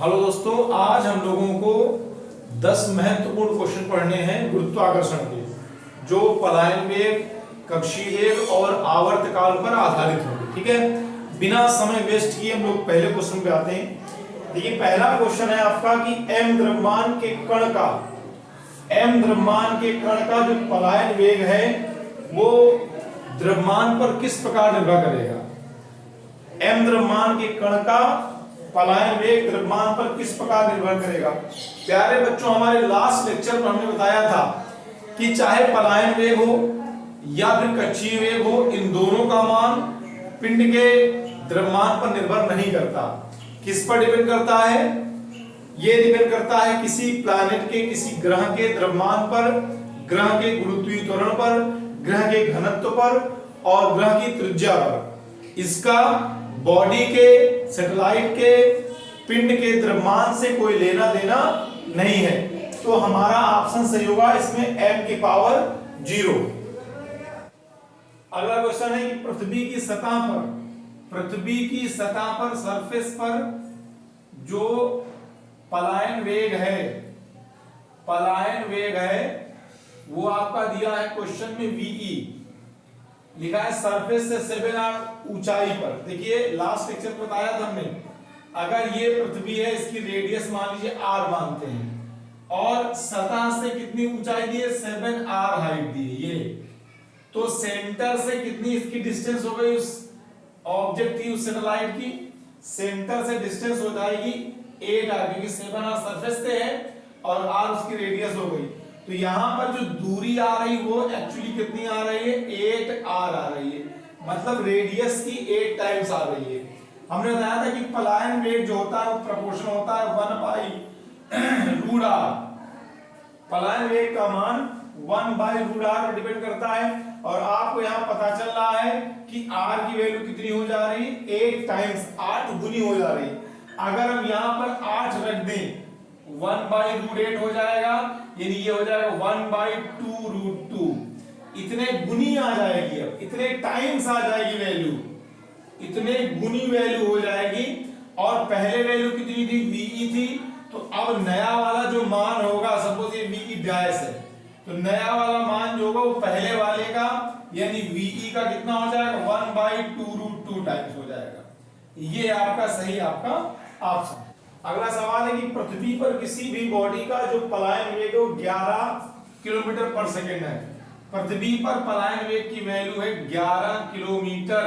Hello दोस्तों, आज हम लोगों को 10 महत्वपूर्ण क्वेश्चन पढ़ने हैं गुरुत्वाकर्षण के, जो पलायन वेग, कक्षीय वेग और आवर्तकाल पर आधारित होंगे। ठीक है, बिना समय वेस्ट किए हम लोग पहले क्वेश्चन पे आते हैं। देखिए, पहला क्वेश्चन है आपका कि m द्रव्यमान के कण का जो पलायन वेग है वो द्रव्यमान पर किस प्रकार निर्भर करेगा। m द्रव्यमान के कण का पलायन वेग द्रव्यमान पर किस प्रकार निर्भर करेगा। प्यारे बच्चों, हमारे लास्ट लेक्चर में हमने बताया था कि चाहे पलायन वेग हो या फिर कक्षीय वेग हो, इन दोनों का मान पिंड के द्रव्यमान पर निर्भर नहीं करता। किस पर डिपेंड करता है? ये डिपेंड करता है किसी प्लैनेट के, किसी ग्रह के द्रव्यमान पर, ग्रह के गुरुत्वीय त्वरण पर, ग्रह के घनत्व पर और ग्रह की त्रिज्या पर। इसका बॉडी के, सैटेलाइट के, पिंड के द्रव्यमान से कोई लेना देना नहीं है। तो हमारा ऑप्शन सही होगा इसमें m की पावर 0। अगला क्वेश्चन है कि पृथ्वी की सतह पर सरफेस पर जो पलायन वेग है वो आपका दिया है क्वेश्चन में VE लिखा है, सरफेस से 7r ऊंचाई पर। देखिए, लास्ट लेक्चर में बताया था हमने, अगर ये पृथ्वी है, इसकी रेडियस मान लीजिए r मानते हैं और सतह से कितनी ऊंचाई दी है, 7r हाइट दी है ये, तो सेंटर से कितनी इसकी डिस्टेंस हो गई, उस ऑब्जेक्ट की, उस सैटेलाइट की सेंटर से डिस्टेंस हो जाएगी 8r, क्योंकि 7r सरफेस से है और r उसकी रेडियस हो गई। तो यहां पर जो दूरी आ रही वो एक्चुअली कितनी आ रही है, 8r आ रही है, मतलब रेडियस की 8 टाइम्स आ रही है। हमने बताया था कि पलायन वेग जो होता है वो प्रोपोर्शनल होता है 1/√r। पलायन वेग का मान 1/√r पर डिपेंड करता है और आपको यहां पता चल रहा है कि r की वैल्यू कितनी हो जा रही है, 8 टाइम्स, 8 गुनी हो जा रही है। अगर हम यहां पर 8 रख दें 1/√8 हो जाएगा, यानी ये हो जाएगा 1/2√2। इतने गुनी आ जाएगी, अब इतने टाइम्स आ जाएगी वैल्यू, इतने गुनी वैल्यू हो जाएगी। और पहले वैल्यू कितनी थी, VE थी, तो अब नया वाला जो मान होगा, सपोज ये VE डैश है, तो नया वाला मान जो होगा वो पहले वाले का यानी VE का कितना हो जाएगा, 1/2√2 टाइम्स हो जाएगा। ये आपका सही आपका ऑप्शन। अगला सवाल है कि पृथ्वी पर किसी भी बॉडी का जो पलायन वेग है वो 11 किलोमीटर पर सेकेंड है। पृथ्वी पर पलायन वेग की वैल्यू है 11 किलोमीटर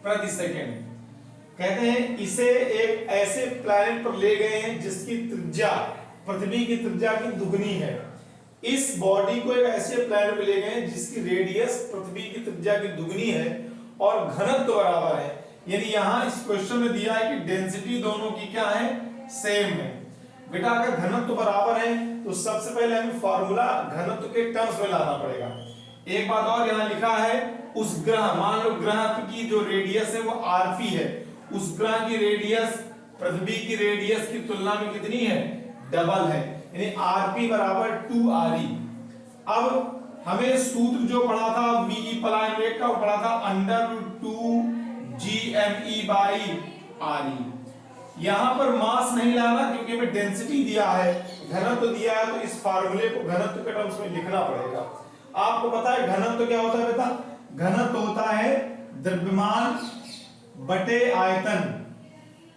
प्रति सेकेंड। कहते हैं इसे एक ऐसे प्लैनेट पर ले गए हैं जिसकी त्रिज्या पृथ्वी की त्रिज्या की दुगनी है। इस बॉडी को एक ऐसे प्लैनेट पर ले गए हैं जिसकी रेडियस पृथ्वी की त्रिज्या की दुगनी है और घनत्व बराबर है। यानी यहां इस क्वेश्चन में दिया है कि डेंसिटी दोनों की क्या है, सेम है। बेटा, अगर घनत्व बराबर है तो सबसे पहले हमें फार्मूला घनत्व के टर्म्स में लाना पड़ेगा। एक बात और यहां लिखा है, उस ग्रह, मान लो ग्रह की जो रेडियस है वो rp है, उस ग्रह की रेडियस पृथ्वी की रेडियस की तुलना में कितनी है, डबल है, यानी rp बराबर 2re। अब हमें सूत्र जो पढ़ा था VE पलायन वेग का, वो पढ़ा था √2gme/re। यहां पर मास नहीं लाना क्योंकि हमें डेंसिटी दिया है, घनत्व दिया है, तो इस फार्मूले को घनत्व के टर्म्स में लिखना पड़ेगा। आपको पता है घनत्व क्या होता है बेटा? घनत्व होता है द्रव्यमान बटे आयतन,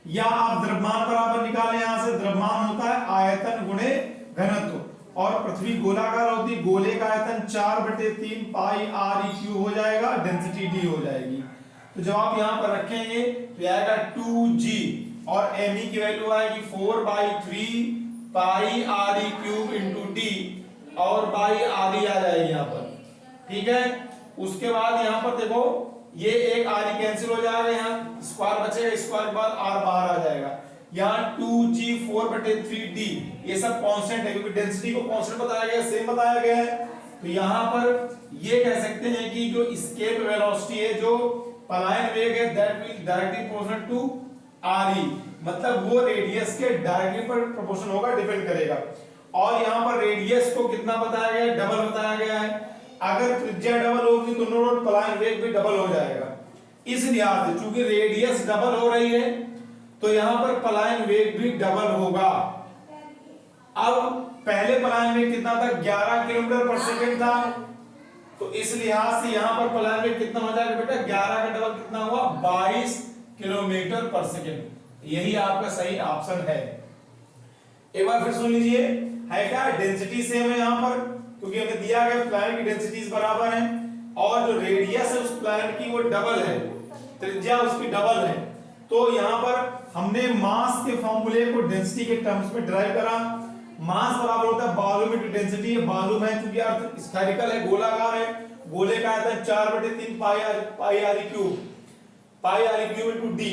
या आप द्रव्यमान बराबर निकालें, यहां से द्रव्यमान होता है आयतन गुणे घनत्व, और पृथ्वी गोलाकार होती है, गोले का आयतन 4/3 πre³ हो जाएगा, डेंसिटी d हो जाएगी। तो जब आप यहां पर रखेंगे तो आएगा 2g और me की वैल्यू आएगी 4/3 πre³ d और बाई आरी आ जाएगी यहां पर। ठीक है, उसके बाद यहां पर देखो ये एक आरी कैंसिल हो जाएगा, यहां स्क्वायर बचेगा, स्क्वायर के बाद r बाहर आ जाएगा। यहां 2g 4/3d ये सब कांस्टेंट है क्योंकि डेंसिटी को कांस्टेंट बताया गया है, सेम बताया गया है। तो यहां पर ये कह सकते हैं कि जो एस्केप वेलोसिटी है, जो पलायन वेग है, that will directly proportional to re, मतलब वो रेडियस के डायरेक्टली पर प्रोपोर्शनल होगा, डिपेंड करेगा। और यहां पर रेडियस को कितना बताया गया है, डबल बताया गया है। अगर त्रिज्या डबल होगी तो पलायन वेग भी डबल हो जाएगा। इस लिहाज से चूंकि रेडियस डबल हो रही है तो यहां पर पलायन वेग भी डबल होगा। अब पहले पलायन वेग कितना था, 11 किलोमीटर पर सेकंड था, तो इस लिहाज से यहां पर पलायन वेग कितना हो जाएगा बेटा, 11 का डबल कितना हुआ, 22 किलोमीटर पर सेकंड। यही आपका सही ऑप्शन है। एक बार फिर सुन लीजिए, है क्या, डेंसिटी सेम है यहां पर, क्योंकि हमें दिया गया प्लैनेट की डेंसिटीज बराबर है, और जो रेडियस है उस प्लैनेट की वो डबल है, त्रिज्या उसकी डबल है। तो यहां पर हमने मास के फॉर्मूले को डेंसिटी के टर्म्स में डिराइव करा। मास बराबर होता है वॉल्यूम इनटू डेंसिटी। वॉल्यूम है क्योंकि अर्थ स्फेरिकल है, गोलाकार है, गोले का आता है 4/3 पाई आर क्यूब इनटू डी।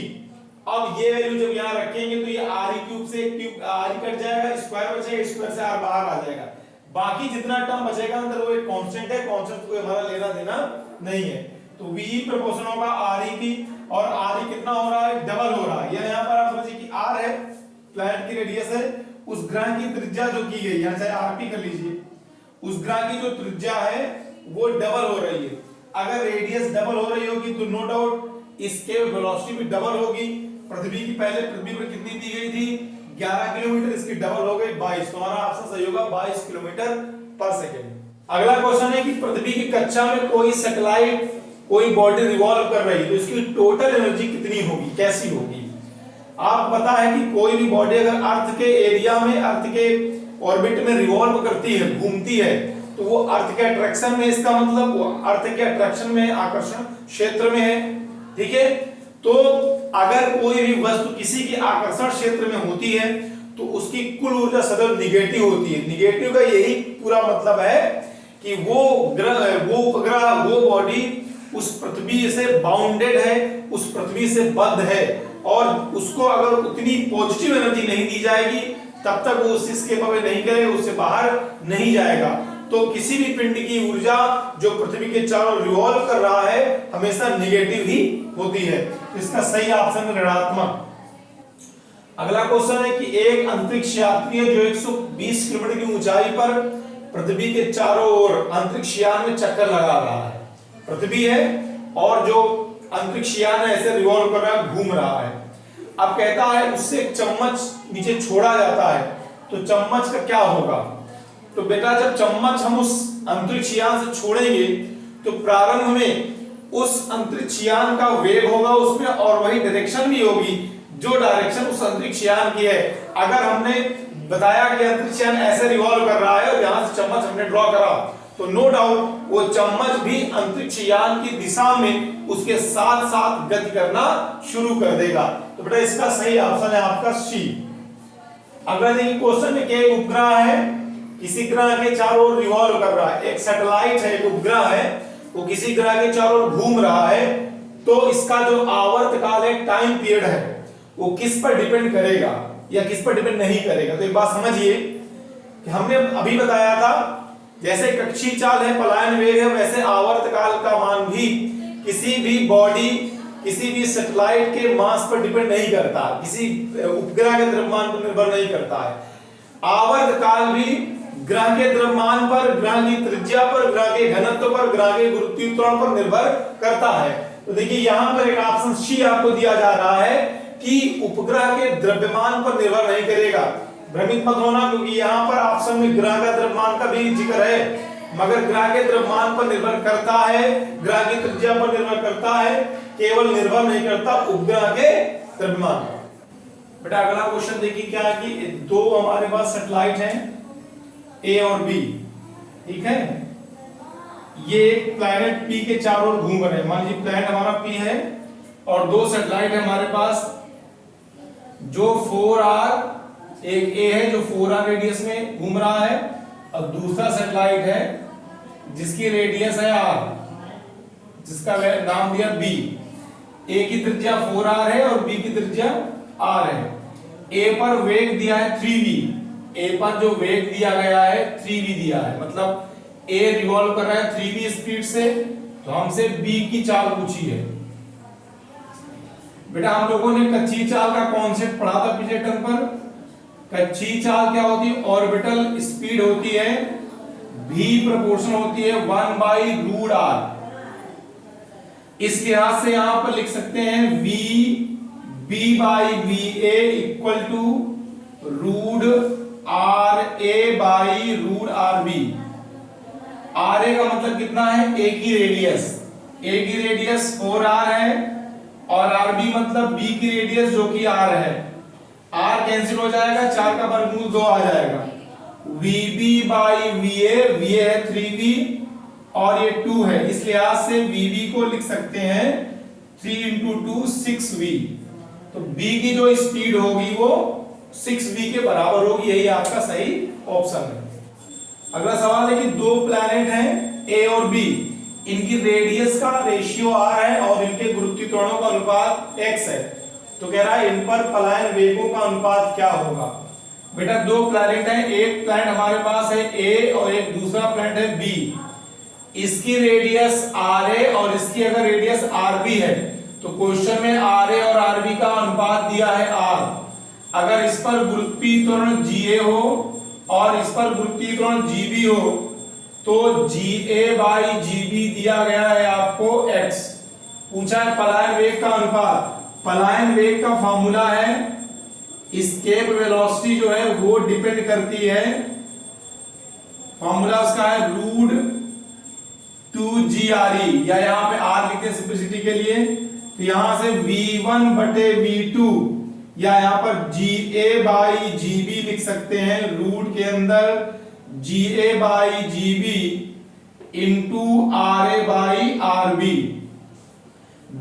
अब ये वैल्यू जब यहां रखेंगे तो ये आर क्यूब से क्यूब आर कट जाएगा, स्क्वायर बचेगा, स्क्वायर से आर बाहर आ जाएगा। बाकी जितना टर्म बचेगा अंदर वो एक कांस्टेंट है, कांस्टेंट को हमारा लेना देना नहीं है। तो वी प्रोपोर्शन होगा आर की, और आर कितना हो रहा है, डबल हो रहा है। यहां पर आप समझिए कि आर है प्लैनेट की रेडियस है, उस ग्रह की त्रिज्या जो की गई है, चाहे आरपी कर लीजिए, उस ग्रह की जो त्रिज्या है वो डबल हो रही है। अगर रेडियस डबल हो रही होगी तो नो डाउट इसके वेलोसिटी भी डबल होगी। पृथ्वी की पहले पृथ्वी पर कितनी दी गई थी, 11 किलोमीटर, इसकी डबल हो गई 22। तुम्हारा ऑप्शन सही होगा 22 किलोमीटर पर सेकंड। अगला क्वेश्चन है कि पृथ्वी की कक्षा में कोई सैटेलाइट, कोई बॉडी रिवॉल्व कर रही है, तो इसकी टोटल एनर्जी कितनी होगी, कैसी होगी। आप पता है कि कोई भी बॉडी अगर अर्थ के एरिया में, अर्थ के ऑर्बिट में रिवॉल्व करती है, घूमती है, तो वो अर्थ के अट्रैक्शन में, इसका मतलब वो अर्थ के अट्रैक्शन में, आकर्षण क्षेत्र में है। ठीक है, तो अगर कोई भी वस्तु किसी के आकर्षण क्षेत्र में होती है तो उसकी कुल ऊर्जा सदैव निगेटिव होती है। निगेटिव का यही पूरा मतलब है कि वो ग्रह, वो उपग्रह, वो बॉडी उस पृथ्वी से बाउंडेड है, उस पृथ्वी से बद्ध है, और उसको अगर उतनी पॉजिटिव एनर्जी नहीं दी जाएगी तब तक वो उससे केपेबल नहीं करेगा, उससे बाहर नहीं जाएगा। तो किसी भी पिंड की ऊर्जा जो पृथ्वी के चारों रिवॉल्व कर रहा है हमेशा निगेटिव ही होती है। इसका सही ऑप्शन है ऋणात्मक। अगला क्वेश्चन है कि एक अंतरिक्ष यात्री है जो 120 किलोमीटर की ऊंचाई पर पृथ्वी के चारों ओर अंतरिक्ष यान में चक्कर लगा रहा है। पृथ्वी है और जो अंतरिक्ष यान है ऐसे रिवॉल्व कर रहा है, घूम रहा है। अब कहता है उससे एक चम्मच नीचे छोड़ा जाता है, तो चम्मच का क्या होगा। तो बेटा जब चम्मच हम उस अंतरिक्ष यान से छोड़ेंगे तो प्रारंभ में उस अंतरिक्ष यान का वेग होगा उसमें, और वही डायरेक्शन भी होगी जो डायरेक्शन उस अंतरिक्ष यान की है। अगर हमने बताया कि अंतरिक्ष यान ऐसे रिवॉल्व कर रहा है और यहां से चम्मच हमने ड्रॉ करा, तो नो डाउट वो चम्मच भी अंतरिक्ष यान की दिशा में उसके साथ साथ गति करना शुरू कर देगा। तो बेटा इसका सही ऑप्शन है आपका सी। अगला देखिए क्वेश्चन में, एक उपग्रह है किसी ग्रह के चारों ओर रिवॉल्व कर रहा है, एक सैटेलाइट है, एक उपग्रह है, वो किसी ग्रह के चारों ओर घूम रहा है, तो इसका जो आवर्त काल है, टाइम पीरियड है, वो किस पर डिपेंड करेगा या किस पर डिपेंड नहीं करेगा। तो एक बात समझिए कि हमने अभी बताया था जैसे कक्षीय चाल है, पलायन वेग है, वैसे आवर्त काल का मान भी किसी भी बॉडी, किसी भी सैटेलाइट के मास पर डिपेंड नहीं करता, किसी उपग्रह के द्रव्यमान पर निर्भर नहीं करता है। आवर्त काल भी ग्रह के द्रव्यमान पर, ग्रह की त्रिज्या पर, ग्रह के घनत्व पर, ग्रह के गुरुत्वाकर्षण पर निर्भर करता है। तो देखिए यहां पर एक ऑप्शन सी आपको दिया जा रहा है कि उपग्रह के द्रव्यमान पर निर्भर नहीं करेगा। भ्रमित मत होना, क्योंकि यहाँ पर ऑप्शन में ग्रह का द्रव्यमान का भी जिक्र है, मगर ग्रह के द्रव्यमान पर निर्भर करता है, ग्रह की त्रिज्या पर निर्भर करता है, केवल निर्भर नहीं करता उपग्रह के द्रव्यमान पर। बेटा अगला क्वेश्चन देखिए क्या है कि दो हमारे पास सैटेलाइट हैं ए और बी, ठीक है। ये एक प्लैनेट पी के चारों ओर घूम रहे हैं। मान लीजिए प्लैनेट हमारा पी है और दो सैटेलाइट है हमारे पास जो 4r, एक ए है जो 4r रेडियस में घूम रहा है, और दूसरा सैटेलाइट है जिसकी रेडियस है r, जिसका नाम दिया b। ए की त्रिज्या 4r है और b की त्रिज्या r है। ए पर वेग दिया है 3v, ए पर जो वेग दिया गया है 3v दिया है, मतलब ए रिवॉल्व कर रहा है 3v स्पीड से, तो हमसे b की चाल पूछी है। बेटा हम लोगों ने कच्ची चाल का कॉन्सेप्ट पढ़ा था पिछले टर्म पर। कच्ची चाल क्या होती है, ऑर्बिटल स्पीड होती है v प्रोपोर्शन होती है 1/√r। इस लिहाज से यहां पर लिख सकते हैं v b by b a equal to root r a by root r b. R a का मतलब कितना है, ए की रेडियस, ए की रेडियस 4r है और आर बी मतलब बी की रेडियस जो कि r है। r कैंसिल हो जाएगा, 4 का वर्गमूल 2 आ जाएगा। vb बाई va, va है 3v और ये 2 है, इस लिहाज से vb को लिख सकते हैं 3 into 2 6v। तो b की जो स्पीड होगी वो 6v के बराबर होगी, यही आपका सही ऑप्शन है। अगला सवाल है कि दो प्लैनेट हैं ए और बी, इनकी रेडियस का रेशियो r है और इनके गुरुत्वीय त्वरणों का अनुपात x है। तो कह रहा है इन पर पलायन वेगों का अनुपात क्या होगा। बेटा दो प्लैनेट हैं, एक प्लैनेट हमारे पास है ए और एक दूसरा प्लैनेट है बी। इसकी रेडियस r है और इसकी अगर रेडियस rb है तो क्वेश्चन में ra और rb का अनुपात दिया है r। अगर इस पर गुरुत्वीय त्वरण ga हो और इस पर गुरुत्वीय त्वरण gb हो तो ga बाई gb दिया गया है आपको x। पूछा है पलायन वेग का अनुपात। पलायन वेग का फॉर्मूला है, एस्केप वेलोसिटी जो है वो डिपेंड करती है, फॉर्मूला उसका है रूट 2gre, या यहां पे r लिखते हैं सिंपलिसिटी के लिए, तो यहां से v1 बटे v2 या यहां पर ga बाई gb लिख सकते हैं, रूट के अंदर ga by gb into ra by rb।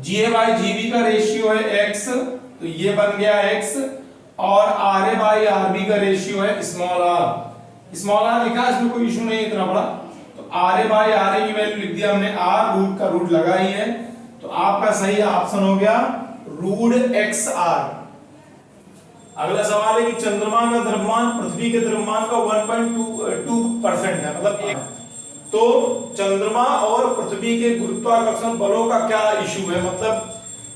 ga by gb का रेशियो है x, तो ये बन गया x, और ra बाई rb का रेशियो है स्मॉल r। स्मॉल r लिखा, इसमें कोई इशू नहीं इतना बड़ा, तो ra बाई ra की वैल्यू लिख दिया हमने, r रूट का रूट लगा ही है, तो आपका सही ऑप्शन हो गया रूट xr। अगला सवाल है कि चंद्रमा का द्रव्यमान पृथ्वी के द्रव्यमान का 1.2% है, मतलब एक। तो चंद्रमा और पृथ्वी के गुरुत्वाकर्षण बलों का क्या इशू है, मतलब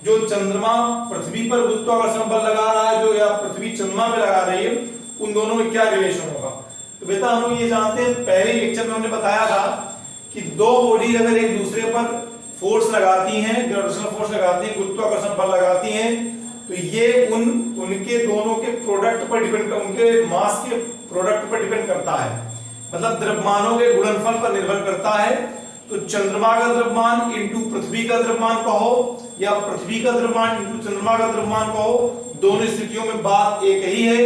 जो चंद्रमा पृथ्वी पर गुरुत्वाकर्षण बल लगा रहा है जो या पृथ्वी चंद्रमा पे लगा रही है, उन दोनों में क्या रिलेशन होगा। तो बेटा हम लोग ये जानते हैं, पहले लेक्चर में हमने बताया था कि दो बॉडी अगर एक दूसरे पर फोर्स लगाती हैं, ग्रेविटेशनल फोर्स लगाती हैं, गुरुत्वाकर्षण बल लगाती हैं, तो ये उनके दोनों के प्रोडक्ट पर डिपेंड, उनके मास के प्रोडक्ट पर डिपेंड करता है, मतलब द्रव्यमानों के गुणनफल पर निर्भर करता है। तो चंद्रमा का द्रव्यमान इंटू पृथ्वी का द्रव्यमान कहो या पृथ्वी का द्रव्यमान इंटू चंद्रमा का द्रव्यमान कहो, दोनों स्थितियों में बात एक ही है।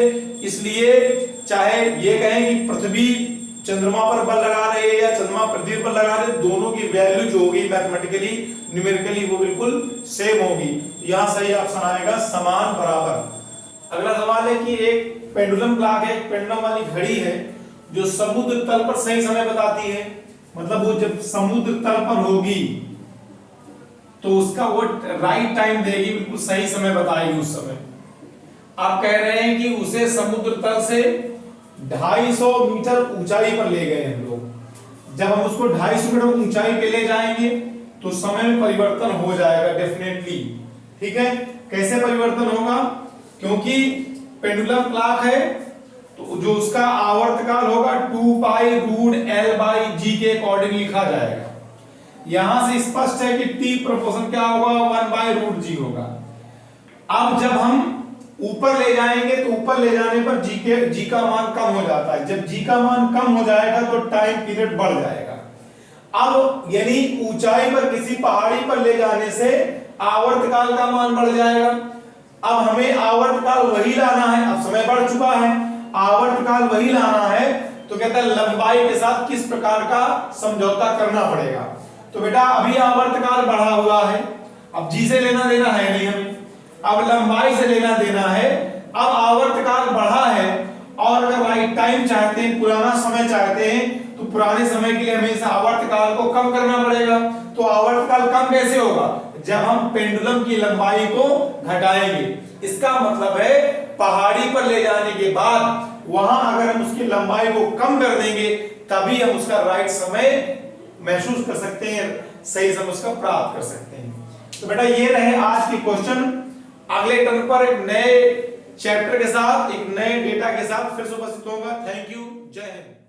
इसलिए चाहे ये कहें कि पृथ्वी चंद्रमा पर बल लगा रही है या चंद्रमा पृथ्वी पर लगा रहे, दोनों की वैल्यू जो होगी मैथमेटिकली न्यूमेरिकली वो बिल्कुल सेम होगी। यहां सही ऑप्शन आएगा समान बराबर। अगला सवाल है कि एक पेंडुलम क्लॉक है, एक पेंडुलम वाली घड़ी है जो समुद्र तल पर सही समय बताती है, मतलब वो जब समुद्र तल पर होगी तो उसका वो राइट टाइम देगी, बिल्कुल सही समय बताएगी उस समय। आप कह रहे हैं कि उसे समुद्र तल से 250 मीटर ऊंचाई पर ले गए हम लोग। जब हम उसको 250 मीटर ऊंचाई पे ले जाएंगे तो समय में परिवर्तन हो जाएगा डेफिनेटली, ठीक है। कैसे परिवर्तन होगा, क्योंकि पेंडुलम क्लॉक है तो जो उसका आवर्तकाल होगा 2 pi root l by g के अकॉर्डिंग लिखा जाएगा। यहां से स्पष्ट है कि t प्रोपोर्शन क्या होगा, 1 बाई रूट g होगा। अब जब हम ऊपर ले जाएंगे तो ऊपर ले जाने पर g का मान कम हो जाता है, जब g का मान कम हो जाएगा तो टाइम पीरियड बढ़ जाएगा। अब यानी ऊंचाई पर किसी पहाड़ी पर ले जाने से आवर्तकाल का मान बढ़ जाएगा। अब हमें आवर्तकाल वही लाना है, अब समय बढ़ चुका है, आवर्तकाल वही लाना है, तो कहता है लंबाई के साथ किस प्रकार का समझौता करना पड़ेगा। तो बेटा अभी आवर्तकाल बढ़ा हुआ है, अब जी से लेना देना है नहीं हमें, अब लंबाई से लेना देना है। अब आवर्तकाल बढ़ा है और अगर राइट टाइम चाहते हैं, पुराना समय चाहते हैं, तो पुराने समय के लिए हमें इस आवर्तकाल को कम करना पड़ेगा। तो आवर्तकाल कम कैसे होगा, जब हम पेंडुलम की लंबाई को घटाएंगे। इसका मतलब है पहाड़ी पर ले जाने के बाद वहां अगर हम उसकी लंबाई को कम कर देंगे तभी हम उसका राइट समय महसूस कर सकते हैं, सही समय उसका प्राप्त कर सकते हैं। तो बेटा ये रहे आज के क्वेश्चन। अगले टर्न पर एक नए चैप्टर के साथ, एक नए डेटा के साथ फिर से उपस्थित होगा। थैंक यू, जय हिंद।